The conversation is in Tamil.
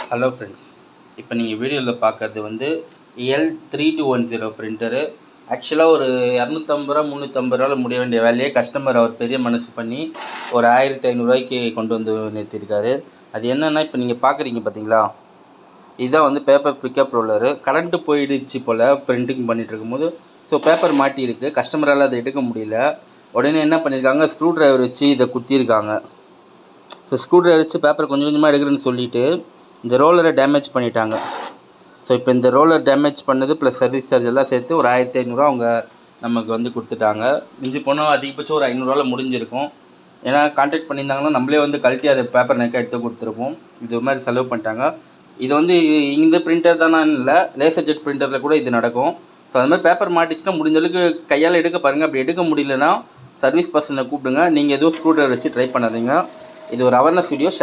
ஹலோ ஃப்ரெண்ட்ஸ், இப்போ நீங்கள் வீடியோவில் பார்க்குறது வந்து L3210 பிரிண்டரு. ஆக்சுவலாக ஒரு 250 ரூபா 350 ரூபாவில் முடிய வேண்டிய வேலையை கஸ்டமர் அவர் பெரிய மனசு பண்ணி ஒரு 1500 ரூபாய்க்கு கொண்டு வந்து நிறுத்தியிருக்காரு. அது என்னென்னா, இப்போ நீங்கள் பார்க்குறீங்க பார்த்தீங்களா, இதுதான் வந்து பேப்பர் பிக்கப் ரோலரு. கரண்ட்டு போயிடுச்சு போல் பிரிண்டிங் பண்ணிகிட்டு இருக்கும்போது. ஸோ பேப்பர் மாட்டியிருக்கு, கஸ்டமரால் அதை எடுக்க முடியல. உடனே என்ன பண்ணியிருக்காங்க, ஸ்க்ரூ ட்ரைவர் வச்சு இதை குத்தியிருக்காங்க. ஸோ ஸ்க்ரூ ட்ரைவர் வச்சு பேப்பர் கொஞ்சம் கொஞ்சமாக எடுக்கிறேன்னு சொல்லிவிட்டு இந்த ரோலரை டேமேஜ் பண்ணிட்டாங்க. ஸோ இப்போ இந்த ரோலர் டேமேஜ் பண்ணது ப்ளஸ் சர்வீஸ் சார்ஜ் எல்லாம் சேர்த்து ஒரு 1500 அவங்க நமக்கு வந்து கொடுத்துட்டாங்க. மிஞ்சி போனால் அதிகபட்சம் ஒரு 500 முடிஞ்சிருக்கும். ஏன்னா கான்டாக்ட் பண்ணியிருந்தாங்கன்னா நம்மளே வந்து கழட்டி அதை பேப்பர் நெக்காக எடுத்து கொடுத்துருப்போம். இது மாதிரி செலவு பண்ணிட்டாங்க. இது வந்து இந்த பிரிண்டர் தானே இல்லை, லேசர் ஜெட் பிரிண்டரில் கூட இது நடக்கும். ஸோ அது மாதிரி பேப்பர் மாட்டிச்சுன்னா முடிஞ்ச அளவுக்கு கையால் எடுக்க பாருங்கள். அப்படி எடுக்க முடியலன்னா சர்வீஸ் பர்சனை கூப்பிடுங்க. நீங்கள் எதுவும் ஸ்க்ரூ ட்ரைவர் வச்சு ட்ரை பண்ணாதீங்க. இது ஒரு அவேர்னஸ் வீடியோ.